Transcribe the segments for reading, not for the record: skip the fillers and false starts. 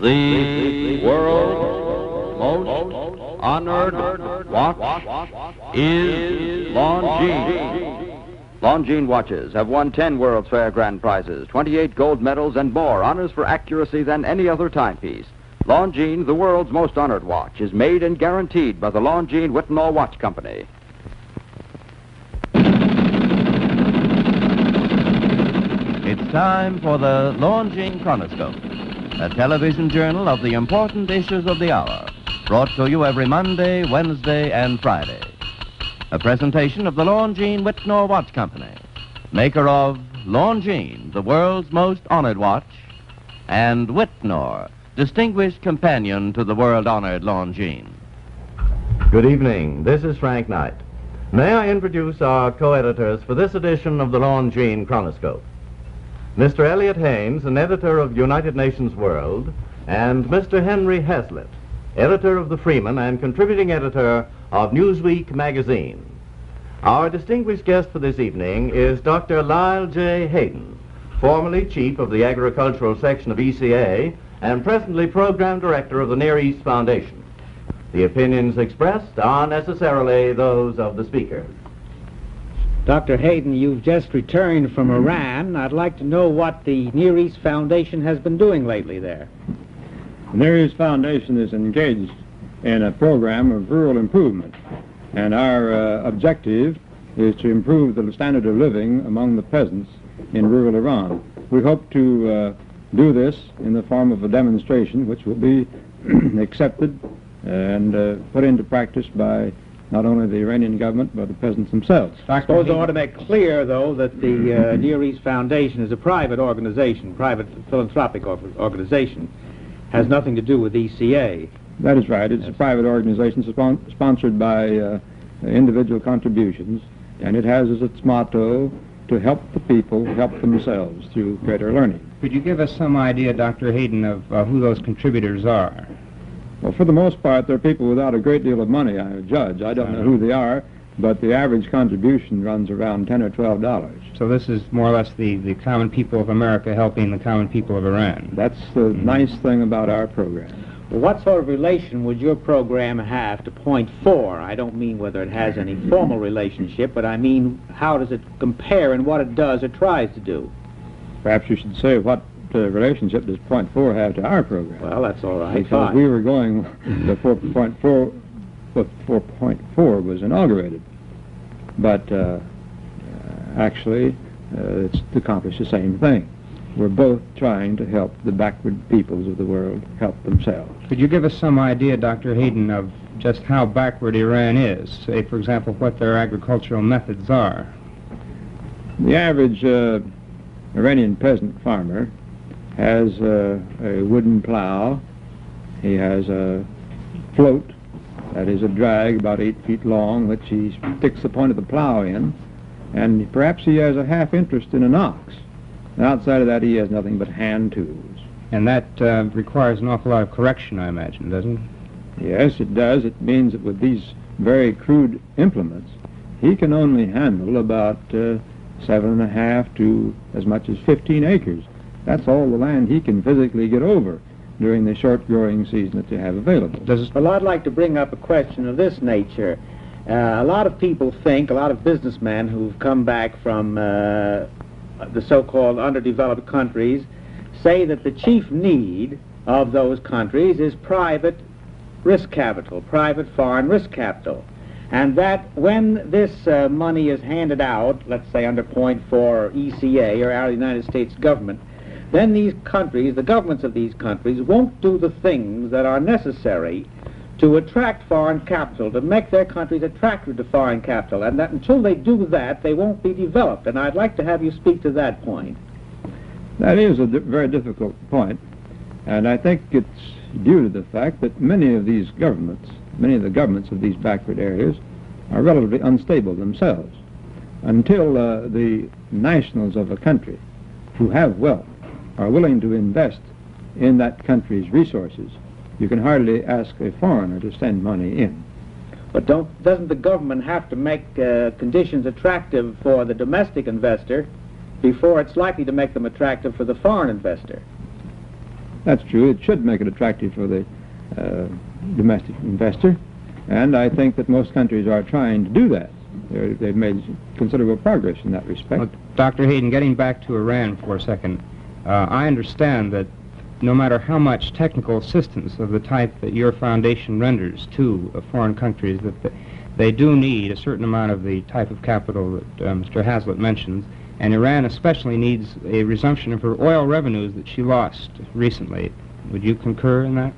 The world's most honored watch is Longines. Longines watches have won 10 World's Fair grand prizes, 28 gold medals, and more honors for accuracy than any other timepiece. Longines, the world's most honored watch, is made and guaranteed by the Longines Whitnall Watch Company. It's time for the Longines Chronoscope, a television journal of the important issues of the hour, brought to you every Monday, Wednesday, and Friday. A presentation of the Longines Whitnall Watch Company, maker of Longines, the world's most honored watch, and Whitnall, distinguished companion to the world-honored Longines. Good evening. This is Frank Knight. May I introduce our co-editors for this edition of the Longines Chronoscope? Mr. Elliott Haynes, an editor of United Nations World, and Mr. Henry Hazlitt, editor of the Freeman and contributing editor of Newsweek magazine. Our distinguished guest for this evening is Dr. Lyle J. Hayden, formerly chief of the agricultural section of U.S.A. and presently program director of the Near East Foundation. The opinions expressed are necessarily those of the speaker. Dr. Hayden, you've just returned from Iran. I'd like to know what the Near East Foundation has been doing lately there. The Near East Foundation is engaged in a program of rural improvement, and our objective is to improve the standard of living among the peasants in rural Iran. We hope to do this in the form of a demonstration which will be accepted and put into practice by not only the Iranian government but the peasants themselves. I suppose I ought to make clear, though, that the Near East Foundation is a private organization, private philanthropic organization, has nothing to do with U.S.A. That is right. It's a private organization sponsored by individual contributions, and it has as its motto to help the people help themselves through greater learning. Could you give us some idea, Dr. Hayden, of who those contributors are? Well, for the most part, they're people without a great deal of money, I judge. I don't know who they are, but the average contribution runs around $10 or $12. So this is more or less the common people of America helping the common people of Iran. That's the nice thing about our program. Well, what sort of relation would your program have to Point 4? I don't mean whether it has any formal relationship, but I mean how does it compare in what it does or tries to do? Perhaps you should say what relationship does Point 4 have to our program? Well, that's all right. Because fine. we were going before Point 4 was inaugurated. But actually, it's to accomplish the same thing. We're both trying to help the backward peoples of the world help themselves. Could you give us some idea, Dr. Hayden, of just how backward Iran is? Say, for example, what their agricultural methods are. The average Iranian peasant farmer has a wooden plow. He has a float, that is a drag about 8 feet long, which he sticks the point of the plow in, and perhaps he has a half interest in an ox. And outside of that, he has nothing but hand tools. And that requires an awful lot of correction, I imagine, doesn't it? Yes, it does. It means that with these very crude implements, he can only handle about 7.5 to as much as 15 acres. That's all the land he can physically get over during the short growing season that they have available. Well, I'd like to bring up a question of this nature. A lot of people think, a lot of businessmen who've come back from the so-called underdeveloped countries say that the chief need of those countries is private risk capital, private foreign risk capital. And that when this money is handed out, let's say under Point 4 U.S.A. or out of the United States government, then these countries, the governments of these countries, won't do the things that are necessary to attract foreign capital, to make their countries attractive to foreign capital, and that until they do that, they won't be developed. And I'd like to have you speak to that point. That is a very difficult point, and I think it's due to the fact that many of the governments of these backward areas are relatively unstable themselves. Until the nationals of a country who have wealth are willing to invest in that country's resources, you can hardly ask a foreigner to send money in. But doesn't the government have to make conditions attractive for the domestic investor before it's likely to make them attractive for the foreign investor? That's true. It should make it attractive for the domestic investor, and I think that most countries are trying to do that. They've made considerable progress in that respect. Well, Dr. Hayden, getting back to Iran for a second, I understand that no matter how much technical assistance of the type that your foundation renders to foreign countries, that they do need a certain amount of the type of capital that Mr. Hazlitt mentions, and Iran especially needs a resumption of her oil revenues that she lost recently. Would you concur in that?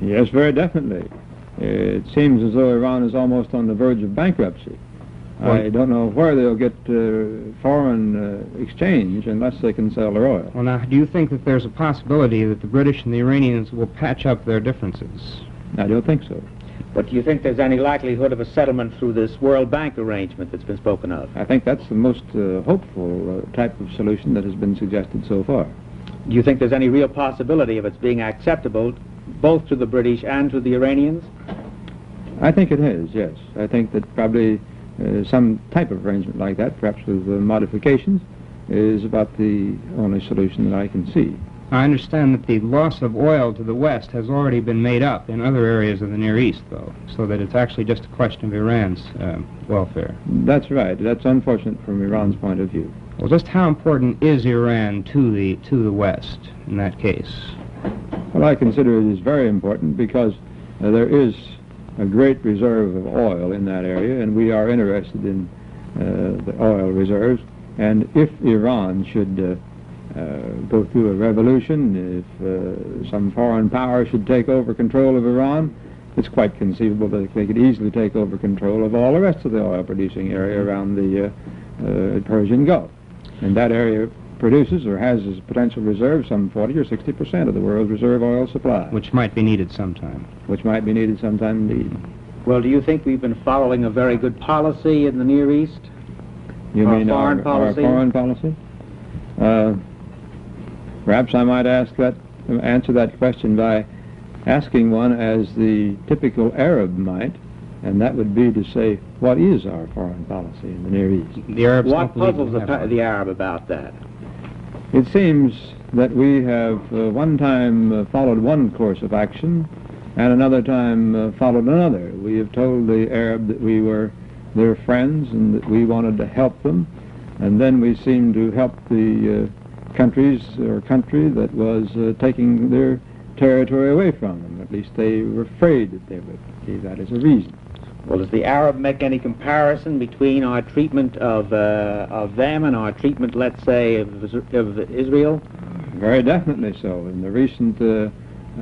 Yes, very definitely. It seems as though Iran is almost on the verge of bankruptcy. Well, I don't know where they'll get foreign exchange unless they can sell their oil. Well, now, do you think that there's a possibility that the British and the Iranians will patch up their differences? I don't think so. But do you think there's any likelihood of a settlement through this World Bank arrangement that's been spoken of? I think that's the most hopeful type of solution that has been suggested so far. Do you think there's any real possibility of its being acceptable both to the British and to the Iranians? I think it is, yes. I think that probably some type of arrangement like that, perhaps with modifications, is about the only solution that I can see. I understand that the loss of oil to the West has already been made up in other areas of the Near East, though, so that it's actually just a question of Iran's welfare. That's right. That's unfortunate from Iran's point of view. Well, just how important is Iran to the West in that case? Well, I consider it is very important because there is a great reserve of oil in that area, and we are interested in the oil reserves. And if Iran should go through a revolution, if some foreign power should take over control of Iran, it's quite conceivable that they could easily take over control of all the rest of the oil-producing area around the Persian Gulf. And that area produces or has as potential reserve some 40 or 60% of the world's reserve oil supply. Which might be needed sometime. Which might be needed sometime indeed. Well, do you think we've been following a very good policy in the Near East? You mean foreign policy? Our foreign policy? Perhaps I might answer that question by asking one as the typical Arab might, and that would be to say, what is our foreign policy in the Near East? The Arabs what puzzles the Arab about that? It seems that we have one time followed one course of action and another time followed another. We have told the Arab that we were their friends and that we wanted to help them, and then we seemed to help the country that was taking their territory away from them. At least they were afraid that they would see that as a reason. Well, does the Arab make any comparison between our treatment of them and our treatment, let's say, of Israel? Very definitely so. In the recent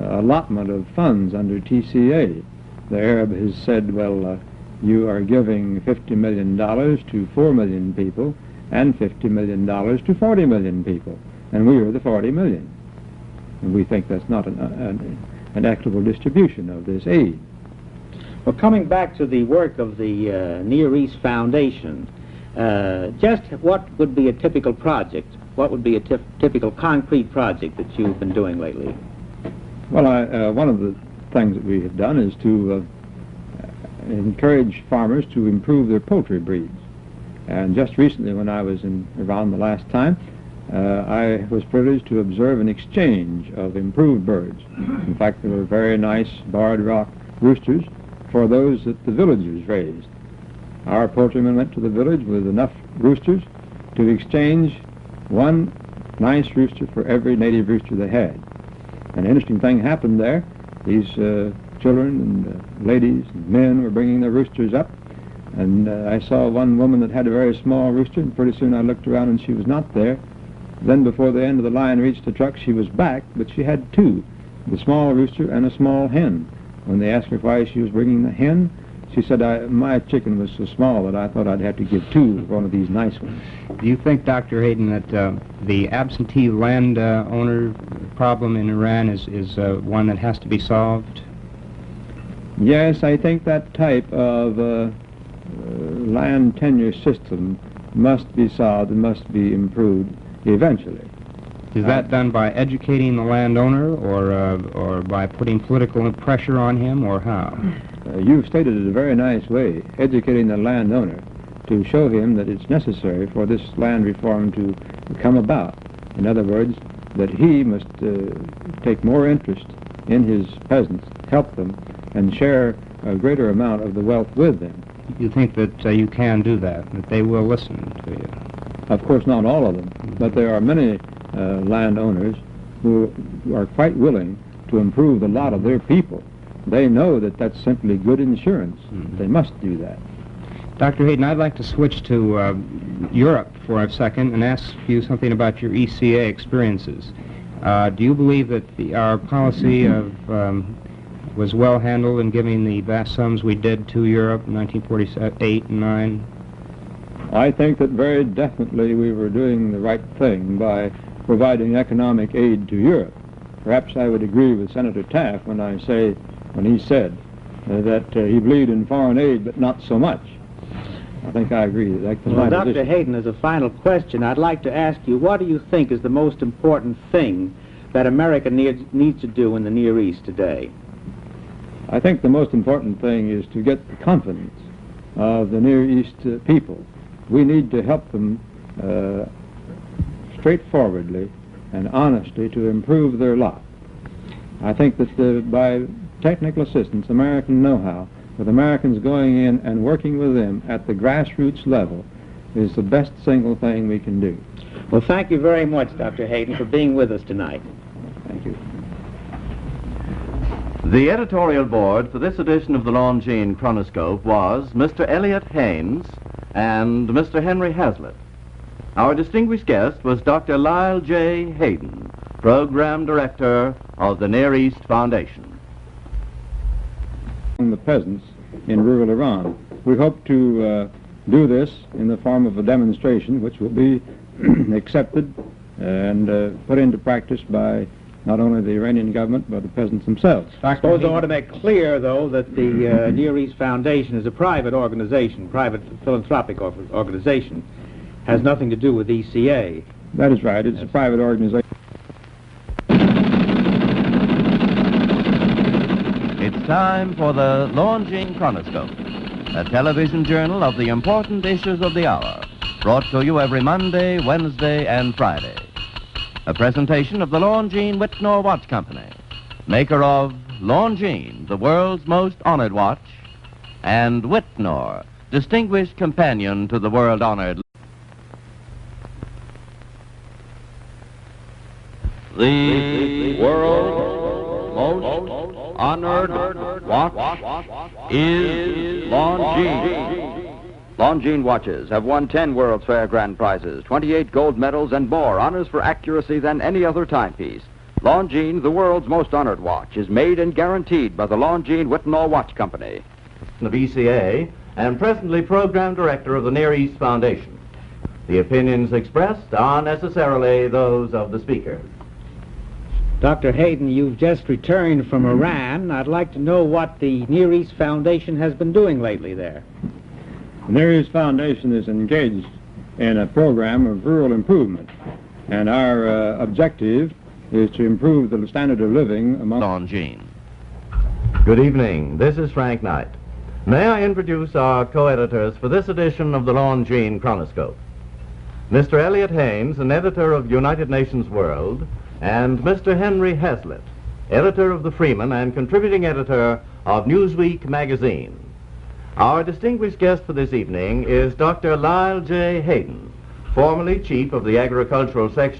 allotment of funds under TCA, the Arab has said, well, you are giving $50 million to 4 million people and $50 million to 40 million people, and we are the 40 million. And we think that's not an equitable distribution of this aid. Well, coming back to the work of the Near East Foundation, just what would be a typical project? What would be a typical concrete project that you've been doing lately? Well, one of the things that we have done is to encourage farmers to improve their poultry breeds. And just recently, when I was in Iran the last time, I was privileged to observe an exchange of improved birds. In fact, there were very nice barred rock roosters for those that the villagers raised. Our poultrymen went to the village with enough roosters to exchange one nice rooster for every native rooster they had. An interesting thing happened there. These children and ladies and men were bringing their roosters up, and I saw one woman that had a very small rooster, and pretty soon I looked around and she was not there. Then before the end of the line reached the truck, she was back, but she had two, the small rooster and a small hen. When they asked her why she was bringing the hen, she said, my chicken was so small that I thought I'd have to give two of one of these nice ones. Do you think, Dr. Hayden, that the absentee land owner problem in Iran is one that has to be solved? Yes, I think that type of land tenure system must be solved and must be improved eventually. Is that done by educating the landowner, or by putting political pressure on him, or how? You've stated it a very nice way, educating the landowner to show him that it's necessary for this land reform to come about. In other words, that he must take more interest in his peasants, help them, and share a greater amount of the wealth with them. You think that you can do that they will listen to you? Of course, not all of them, but there are many landowners who are quite willing to improve the lot of their people. They know that that's simply good insurance. They must do that. Dr. Hayden, I'd like to switch to Europe for a second and ask you something about your ECA experiences. Do you believe that our policy was well handled in giving the vast sums we did to Europe in 1948 and 9? I think that very definitely we were doing the right thing by providing economic aid to Europe. Perhaps I would agree with Senator Taft when he said that he believed in foreign aid, but not so much. I think I agree. That's well, my Dr. position. Hayden, as a final question, I'd like to ask you, what do you think is the most important thing that America needs to do in the Near East today? I think the most important thing is to get the confidence of the Near East people. We need to help them straightforwardly and honestly to improve their lot. I think that by technical assistance, American know-how, with Americans going in and working with them at the grassroots level, is the best single thing we can do. Well, thank you very much, Dr. Hayden, for being with us tonight. Thank you. The editorial board for this edition of the Longines Chronoscope was Mr. Elliott Haynes and Mr. Henry Hazlitt. Our distinguished guest was Dr. Lyle J. Hayden, Program Director of the Near East Foundation. The peasants in rural Iran. We hope to do this in the form of a demonstration which will be accepted and put into practice by not only the Iranian government but the peasants themselves. I suppose I ought to make clear, though, that the Near East Foundation is a private organization, private philanthropic organization, has nothing to do with ECA. That is right. It's a private organization. It's time for the Longines Chronoscope, a television journal of the important issues of the hour, brought to you every Monday, Wednesday, and Friday. A presentation of the Longines Whitnor Watch Company, maker of Longines, the world's most honored watch, and Whitnor, distinguished companion to the world-honored. The world's most honored watch is Longines. Longines watches have won 10 World's Fair grand prizes, 28 gold medals, and more honors for accuracy than any other timepiece. Longines, the world's most honored watch, is made and guaranteed by the Longines Whitnor Watch Company. Of ECA and presently Program Director of the Near East Foundation. The opinions expressed are necessarily those of the speaker. Dr. Hayden, you've just returned from Iran. I'd like to know what the Near East Foundation has been doing lately there. The Near East Foundation is engaged in a program of rural improvement, and our objective is to improve the standard of living among Longines. Good evening. This is Frank Knight. May I introduce our co-editors for this edition of the Longines Chronoscope. Mr. Elliott Haynes, an editor of United Nations World, and Mr. Henry Hazlitt, editor of the Freeman and contributing editor of Newsweek magazine. Our distinguished guest for this evening is Dr. Lyle J. Hayden, formerly chief of the agricultural section